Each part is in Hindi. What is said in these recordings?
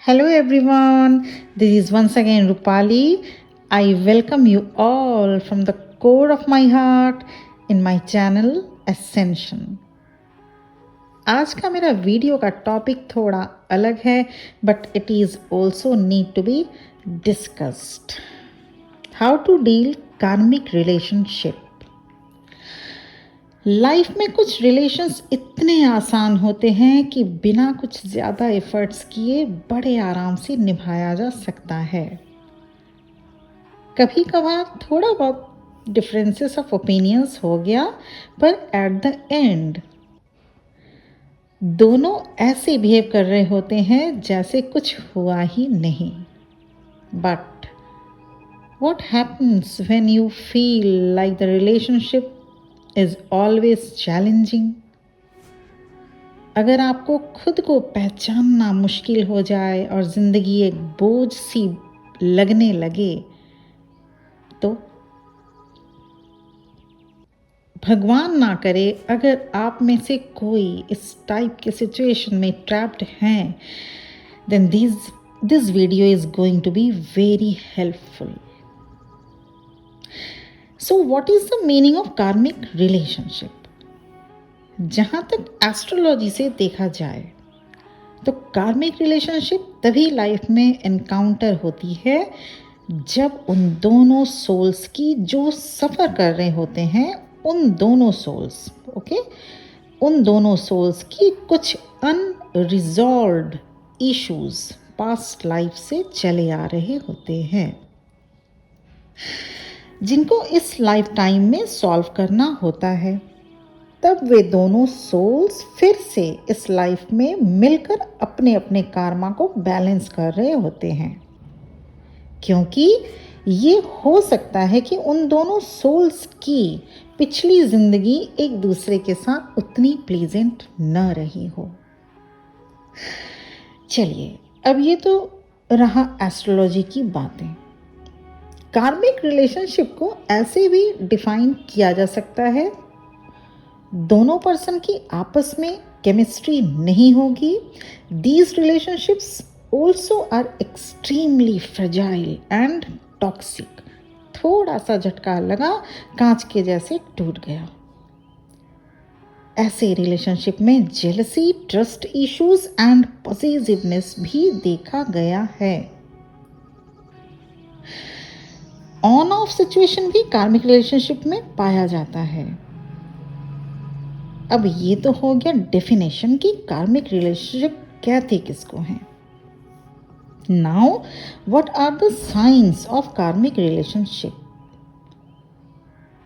Hello everyone, this is once again Rupali. I welcome you all from the core of my heart in my channel Ascension. आज का मेरा वीडियो का टॉपिक थोड़ा अलग है but it is also need to be discussed. How to deal karmic relationship. Life में कुछ रिलेशंस इतने आसान होते हैं कि बिना कुछ ज़्यादा एफर्ट्स किए बड़े आराम से निभाया जा सकता है. कभी कभार थोड़ा बहुत डिफरेंसेस ऑफ ओपिनियंस हो गया पर एट द एंड दोनों ऐसे बिहेव कर रहे होते हैं जैसे कुछ हुआ ही नहीं. But what happens when you feel like the relationship is always challenging? अगर आपको खुद को पहचानना मुश्किल हो जाए और ज़िंदगी एक बोझ सी लगने लगे तो भगवान ना करे अगर आप में से कोई इस टाइप के सिचुएशन में ट्रैप्ड हैं, then this video is going to be very helpful. So what is the meaning of karmic relationship? जहाँ तक एस्ट्रोलॉजी से देखा जाए तो कार्मिक रिलेशनशिप तभी लाइफ में एनकाउंटर होती है जब उन दोनों सोल्स की जो सफ़र कर रहे होते हैं उन दोनों सोल्स की कुछ अनरिजॉल्व्ड इश्यूज पास्ट लाइफ से चले आ रहे होते हैं जिनको इस लाइफ टाइम में सॉल्व करना होता है. तब वे दोनों सोल्स फिर से इस लाइफ में मिलकर अपने अपने कार्मा को बैलेंस कर रहे होते हैं, क्योंकि ये हो सकता है कि उन दोनों सोल्स की पिछली ज़िंदगी एक दूसरे के साथ उतनी प्लीजेंट न रही हो. चलिए, अब ये तो रहा एस्ट्रोलॉजी की बातें. कार्मिक रिलेशनशिप को ऐसे भी डिफाइन किया जा सकता है, दोनों पर्सन की आपस में केमिस्ट्री नहीं होगी. These relationships also are extremely fragile and toxic. थोड़ा सा झटका लगा कांच के जैसे टूट गया. ऐसे रिलेशनशिप में jealousy, trust issues and possessiveness भी देखा गया है. ऑन ऑफ सिचुएशन भी कार्मिक रिलेशनशिप में पाया जाता है. अब ये तो हो गया डेफिनेशन कि कार्मिक रिलेशनशिप कहते किसको हैं. Now what are the science of karmic relationship.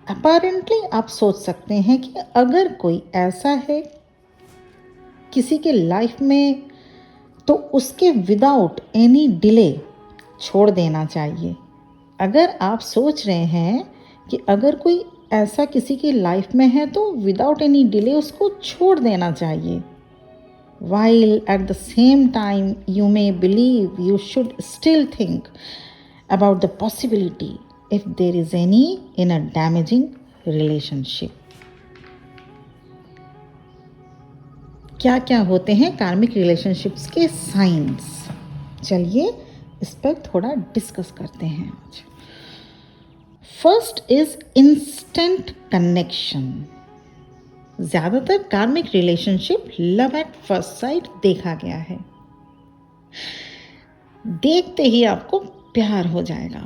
Apparently आप सोच सकते हैं कि अगर कोई ऐसा है किसी के लाइफ में तो उसके विदाउट एनी डिले छोड़ देना चाहिए. अगर आप सोच रहे हैं कि अगर कोई ऐसा किसी की लाइफ में है तो विदाउट एनी डिले उसको छोड़ देना चाहिए, while at the same time you may believe you should still think about the possibility if there is any in a damaging relationship. क्या क्या होते हैं कार्मिक रिलेशनशिप्स के साइंस, चलिए इस पर थोड़ा डिस्कस करते हैं आज. First is instant connection. ज़्यादातर कार्मिक relationship love at first sight देखा गया है. देखते ही आपको प्यार हो जाएगा,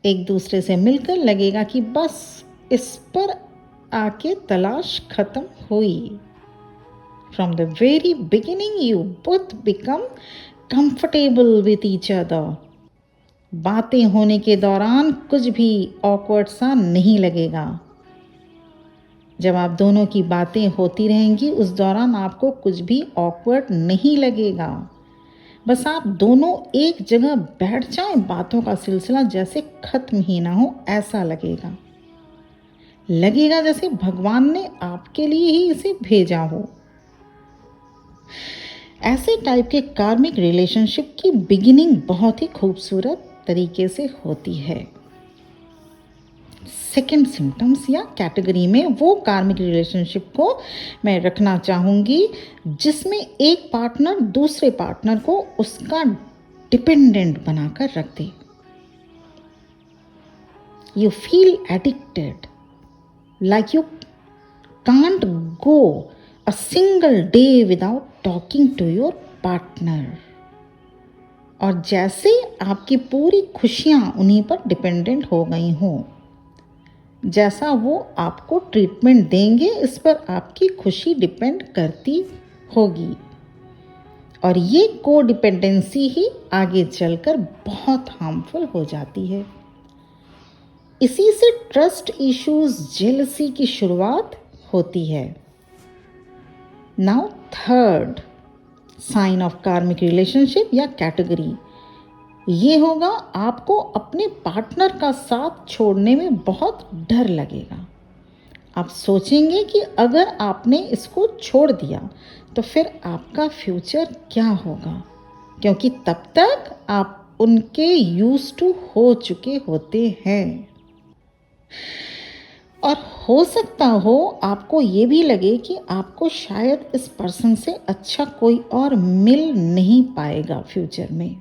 एक दूसरे से मिलकर लगेगा कि बस इस पर आके तलाश खत्म हुई. From the very beginning you both become comfortable with each other. बातें होने के दौरान कुछ भी ऑकवर्ड सा नहीं लगेगा. जब आप दोनों की बातें होती रहेंगी उस दौरान आपको कुछ भी ऑकवर्ड नहीं लगेगा. बस आप दोनों एक जगह बैठ जाएं, बातों का सिलसिला जैसे खत्म ही ना हो ऐसा लगेगा. लगेगा जैसे भगवान ने आपके लिए ही इसे भेजा हो. ऐसे टाइप के कार्मिक रिलेशनशिप की बिगिनिंग बहुत ही खूबसूरत तरीके से होती है. सेकंड सिम्टम्स या कैटेगरी में वो कार्मिक रिलेशनशिप को मैं रखना चाहूँगी जिसमें एक पार्टनर दूसरे पार्टनर को उसका डिपेंडेंट बनाकर रख दे। You feel addicted, like you can't go a single day without talking to your partner. और जैसे आपकी पूरी खुशियाँ उन्हीं पर डिपेंडेंट हो गई हों, जैसा वो आपको ट्रीटमेंट देंगे इस पर आपकी खुशी डिपेंड करती होगी। और ये को डिपेंडेंसी ही आगे चलकर बहुत हार्मफुल हो जाती है। इसी से ट्रस्ट इश्यूज, जेलसी की शुरुआत होती है। Now third sign of karmic relationship या कैटेगरी ये होगा, आपको अपने पार्टनर का साथ छोड़ने में बहुत डर लगेगा। आप सोचेंगे कि अगर आपने इसको छोड़ दिया तो फिर आपका फ्यूचर क्या होगा, क्योंकि तब तक आप उनके यूज्ड टू हो चुके होते हैं। और हो सकता हो आपको ये भी लगे कि आपको शायद इस पर्सन से अच्छा कोई और मिल नहीं पाएगा फ्यूचर में।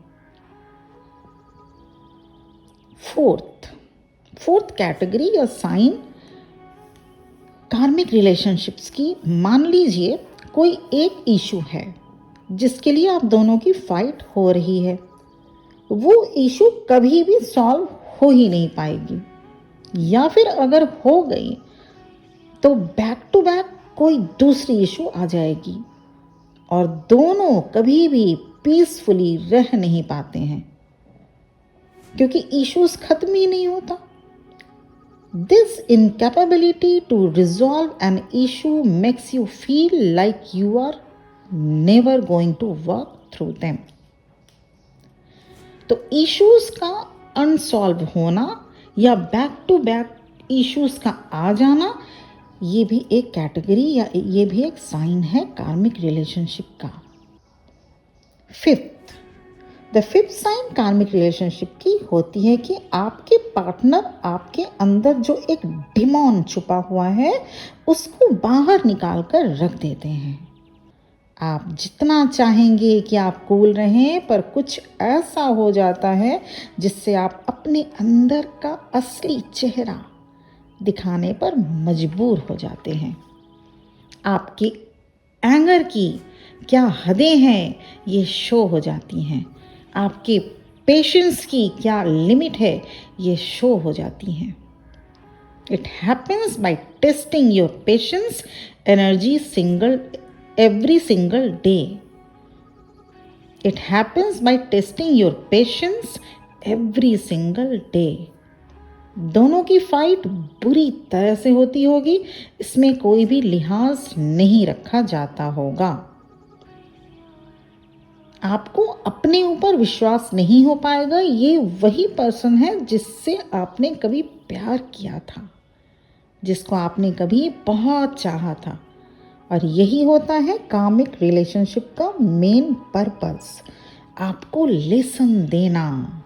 फोर्थ कैटेगरी या साइन कार्मिक रिलेशनशिप्स की, मान लीजिए कोई एक इशू है जिसके लिए आप दोनों की फाइट हो रही है, वो इशू कभी भी सॉल्व हो ही नहीं पाएगी, या फिर अगर हो गई तो बैक टू बैक कोई दूसरी इशू आ जाएगी और दोनों कभी भी पीसफुली रह नहीं पाते हैं क्योंकि इश्यूज खत्म ही नहीं होता। This incapability to resolve an issue makes you feel like you are never going to work through them. तो इश्यूज का अनसॉल्व होना या बैक टू बैक इश्यूज का आ जाना, ये भी एक कैटेगरी या ये भी एक साइन है कार्मिक रिलेशनशिप का। द फिफ्थ साइन कार्मिक रिलेशनशिप की होती है कि आपके पार्टनर आपके अंदर जो एक डिमॉन छुपा हुआ है उसको बाहर निकाल कर रख देते हैं। आप जितना चाहेंगे कि आप कूल रहें, पर कुछ ऐसा हो जाता है जिससे आप अपने अंदर का असली चेहरा दिखाने पर मजबूर हो जाते हैं। आपकी एंगर की क्या हदें हैं ये शो हो जाती हैं। आपके पेशेंस की क्या लिमिट है ये शो हो जाती हैं। It happens by testing your patience energy every single day. It happens by testing your patience every single day. दोनों की फाइट बुरी तरह से होती होगी, इसमें कोई भी लिहाज नहीं रखा जाता होगा। आपको अपने ऊपर विश्वास नहीं हो पाएगा। ये वही पर्सन है जिससे आपने कभी प्यार किया था, जिसको आपने कभी बहुत चाहा था। और यही होता है कार्मिक रिलेशनशिप का मेन पर्पस, आपको लेसन देना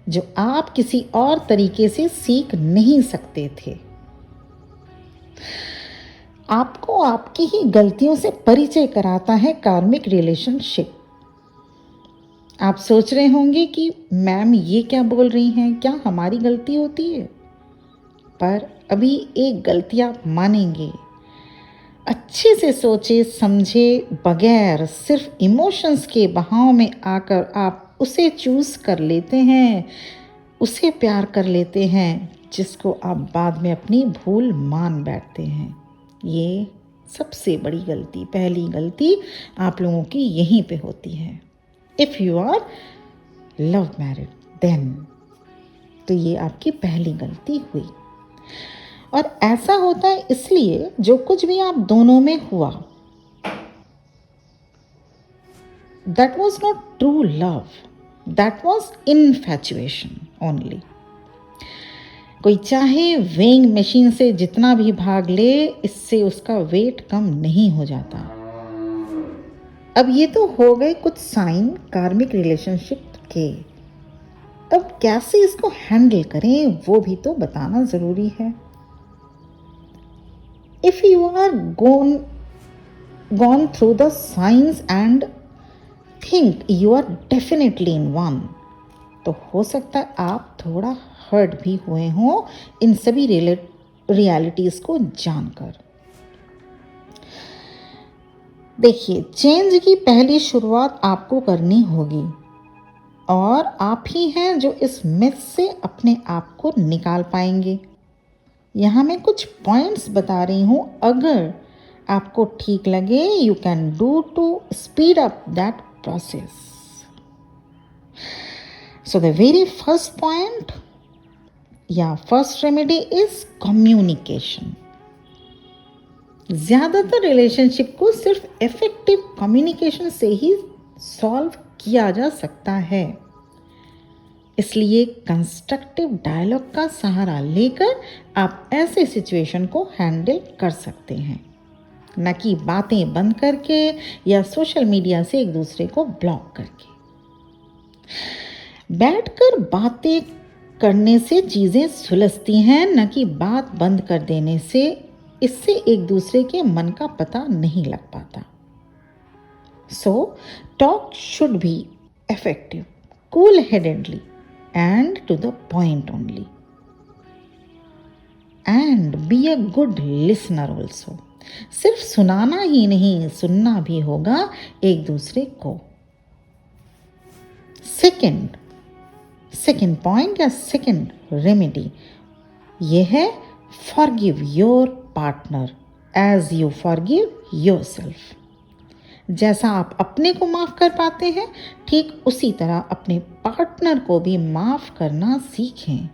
जो आप किसी और तरीके से सीख नहीं सकते थे। आपको आपकी ही गलतियों से परिचय कराता है कार्मिक रिलेशनशिप। आप सोच रहे होंगे कि मैम ये क्या बोल रही हैं, क्या हमारी गलती होती है? पर अभी एक गलती आप मानेंगे। अच्छे से सोचे समझे बगैर सिर्फ इमोशंस के बहाव में आकर आप उसे चूज़ कर लेते हैं, उसे प्यार कर लेते हैं, जिसको आप बाद में अपनी भूल मान बैठते हैं। ये सबसे बड़ी गलती, पहली गलती आप लोगों की यहीं पे होती है। If you are love married then, तो ये आपकी पहली गलती हुई। और ऐसा होता है इसलिए जो कुछ भी आप दोनों में हुआ, that was not true love, that was infatuation only. कोई चाहे वेइंग मशीन से जितना भी भाग ले, इससे उसका वेट कम नहीं हो जाता। अब ये तो हो गए कुछ साइन कार्मिक रिलेशनशिप के। अब कैसे इसको हैंडल करें वो भी तो बताना ज़रूरी है। If you are gone through the signs and think you are definitely in one, तो हो सकता है आप थोड़ा हर्ट भी हुए हों इन सभी रियलिटीज़ को जानकर। देखिए, चेंज की पहली शुरुआत आपको करनी होगी और आप ही हैं जो इस मिथ से अपने आप को निकाल पाएंगे। यहाँ मैं कुछ पॉइंट्स बता रही हूँ, अगर आपको ठीक लगे you can do to speed up that process. So the very first point या फर्स्ट रेमेडी इज कम्युनिकेशन। ज़्यादातर रिलेशनशिप को सिर्फ इफेक्टिव कम्युनिकेशन से ही सॉल्व किया जा सकता है, इसलिए कंस्ट्रक्टिव डायलॉग का सहारा लेकर आप ऐसे सिचुएशन को हैंडल कर सकते हैं, न कि बातें बंद करके या सोशल मीडिया से एक दूसरे को ब्लॉक करके। बैठकर बातें करने से चीज़ें सुलझती हैं, न कि बात बंद कर देने से। इससे एक दूसरे के मन का पता नहीं लग पाता। So talk should be effective, cool headedly and to the point only, and be a good listener also। सिर्फ सुनाना ही नहीं, सुनना भी होगा एक दूसरे को। सेकेंड पॉइंट या सेकेंड रेमेडी ये है forgive your partner as you forgive yourself. जैसा आप अपने को माफ़ कर पाते हैं, ठीक उसी तरह अपने पार्टनर को भी माफ़ करना सीखें।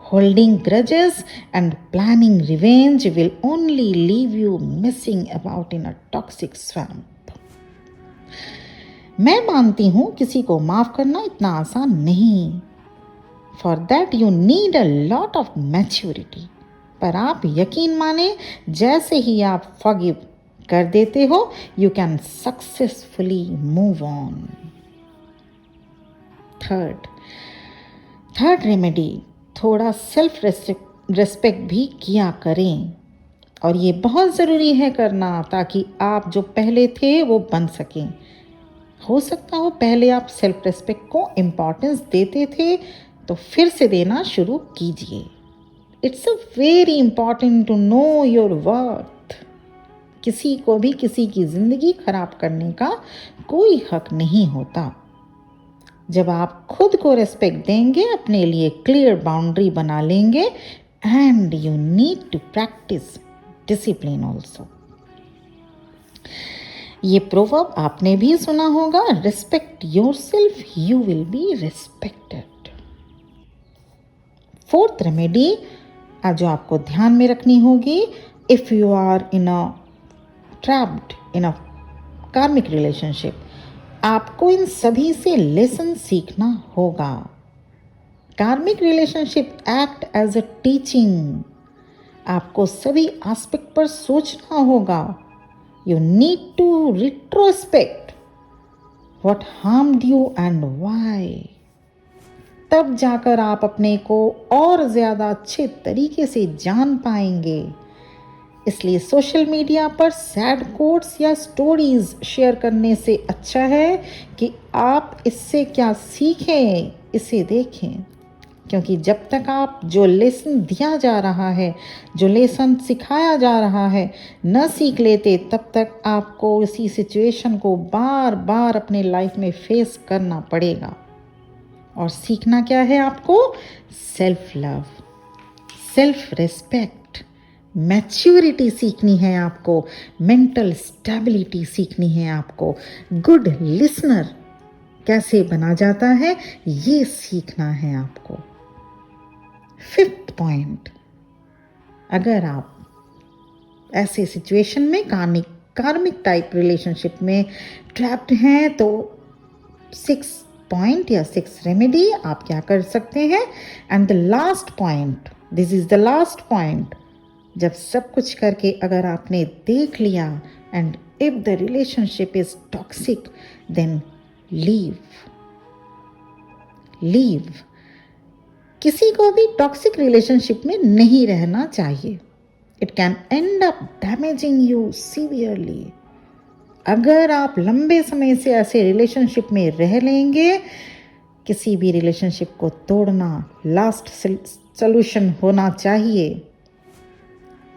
Holding grudges and planning revenge will only leave you missing about in a toxic swamp. मैं मानती हूँ किसी को माफ़ करना इतना आसान नहीं। For that you need a lot of maturity. पर आप यकीन माने, जैसे ही आप फॉरगिव कर देते हो, you can successfully move on. Third remedy, थोड़ा सेल्फ रेस्पेक्ट भी किया करें, और ये बहुत ज़रूरी है करना, ताकि आप जो पहले थे वो बन सकें। हो सकता हो पहले आप सेल्फ रेस्पेक्ट को इम्पॉर्टेंस देते थे, तो फिर से देना शुरू कीजिए। It's a very important to know your worth. किसी को भी किसी की ज़िंदगी खराब करने का कोई हक नहीं होता। जब आप खुद को रेस्पेक्ट देंगे, अपने लिए क्लियर बाउंड्री बना लेंगे, and you need to practise discipline also. ये प्रोवर्ब आपने भी सुना होगा, respect yourself you will be respected. Fourth remedy जो आपको ध्यान में रखनी होगी, if you are in a trapped in a karmic relationship, आपको इन सभी से लेसन सीखना होगा। Karmic relationship act as a teaching. आपको सभी एस्पेक्ट पर सोचना होगा। You need to retrospect what harmed you and why. तब जाकर आप अपने को और ज़्यादा अच्छे तरीके से जान पाएंगे। इसलिए सोशल मीडिया पर सैड कोट्स या स्टोरीज शेयर करने से अच्छा है कि आप इससे क्या सीखें, इसे देखें। क्योंकि जब तक आप जो लेसन दिया जा रहा है, जो लेसन सिखाया जा रहा है, न सीख लेते, तब तक आपको इसी सिचुएशन को बार बार अपने लाइफ में फेस करना पड़ेगा। और सीखना क्या है आपको? Self love, self respect, maturity सीखनी है आपको, मेंटल स्टेबिलिटी सीखनी है आपको, गुड लिसनर कैसे बना जाता है ये सीखना है आपको। फिफ्थ पॉइंट, अगर आप ऐसे सिचुएशन में कार्मिक टाइप रिलेशनशिप में ट्रैप्ड हैं, तो 6 पॉइंट या 6 रेमेडी आप क्या कर सकते हैं। And the last point, this is the last point, जब सब कुछ करके अगर आपने देख लिया, and if the relationship is toxic, then leave. किसी को भी टॉक्सिक रिलेशनशिप में नहीं रहना चाहिए। It can end up damaging you severely. अगर आप लंबे समय से ऐसे रिलेशनशिप में रह लेंगे, किसी भी रिलेशनशिप को तोड़ना लास्ट सॉल्यूशन होना चाहिए।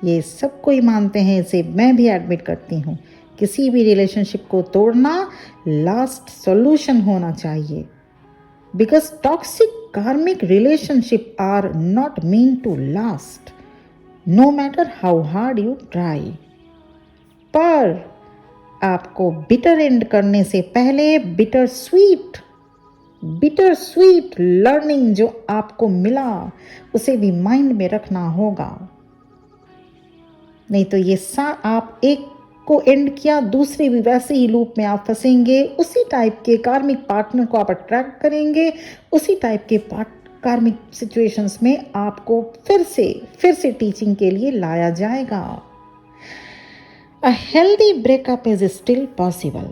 ये सब कोई मानते हैं, इसे मैं भी एडमिट करती हूँ। किसी भी रिलेशनशिप को तोड़ना लास्ट सॉल्यूशन होना चाहिए। Because toxic karmic relationship are not mean to last, no matter how hard you try. पर आपको बिटर एंड करने से पहले बिटर स्वीट लर्निंग जो आपको मिला उसे भी माइंड में रखना होगा। नहीं तो ये आप एक को एंड किया, दूसरे भी वैसे ही लूप में आप फंसेंगे, उसी टाइप के कार्मिक पार्टनर को आप अट्रैक्ट करेंगे, उसी टाइप के कार्मिक सिचुएशंस में आपको फिर से टीचिंग के लिए लाया जाएगा। A healthy breakup is still possible,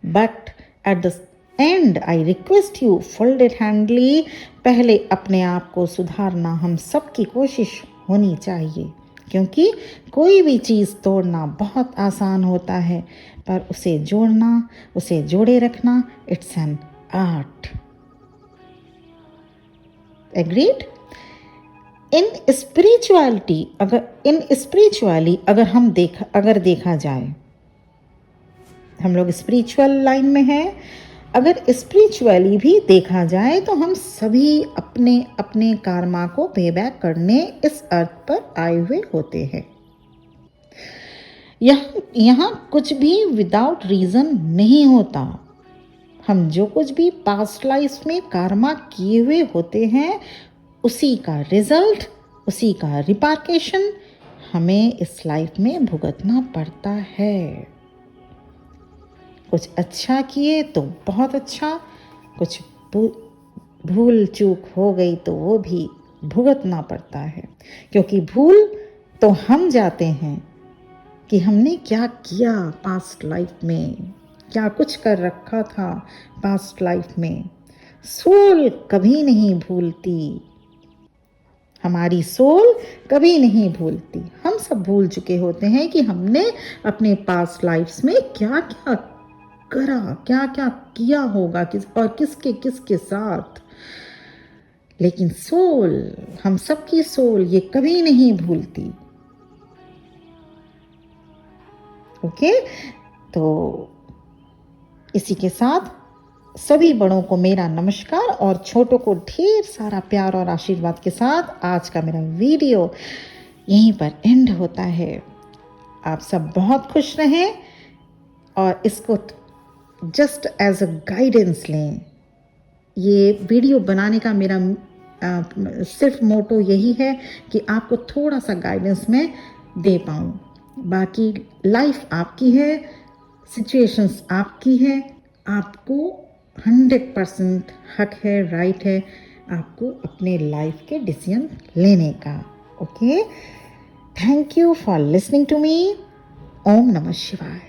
but at the end I request you folded-handedly पहले अपने आप को सुधारना हम सबकी कोशिश होनी चाहिए, क्योंकि कोई भी चीज़ तोड़ना बहुत आसान होता है, पर उसे जोड़ना, उसे जोड़े रखना, it's an art. Agreed? In spirituality अगर देखा जाए, हम लोग स्पिरिचुअल लाइन में हैं, अगर स्पिरिचुअली भी देखा जाए तो हम सभी अपने अपने कार्मा को पे बैक करने इस अर्थ पर आए हुए होते हैं। यहाँ कुछ भी विदाउट रीजन नहीं होता। हम जो कुछ भी पास्ट लाइफ में कार्मा किए हुए होते हैं, उसी का रिजल्ट, उसी का रिपार्केशन हमें इस लाइफ में भुगतना पड़ता है। कुछ अच्छा किए तो बहुत अच्छा, कुछ भूल चूक हो गई तो वो भी भुगतना पड़ता है, क्योंकि भूल तो हम जाते हैं कि हमने क्या किया पास्ट लाइफ में, क्या कुछ कर रखा था पास्ट लाइफ में। सोल कभी नहीं भूलती, हमारी सोल कभी नहीं भूलती। हम सब भूल चुके होते हैं कि हमने अपने पास्ट लाइफ्स में क्या क्या करा, क्या क्या किया होगा, किसके साथ। लेकिन सोल, हम सबकी सोल ये कभी नहीं भूलती। ओके, तो इसी के साथ सभी बड़ों को मेरा नमस्कार और छोटों को ढेर सारा प्यार और आशीर्वाद के साथ आज का मेरा वीडियो यहीं पर एंड होता है। आप सब बहुत खुश रहें और इसको जस्ट एज अ गाइडेंस लें। ये वीडियो बनाने का मेरा सिर्फ मोटो यही है कि आपको थोड़ा सा गाइडेंस मैं दे पाऊँ। बाकी लाइफ आपकी है, सिचुएशंस आपकी है, आपको 100% हक है, राइट है आपको अपने लाइफ के डिसीजन लेने का। Okay, thank you for listening to me. ओम नमः शिवाय।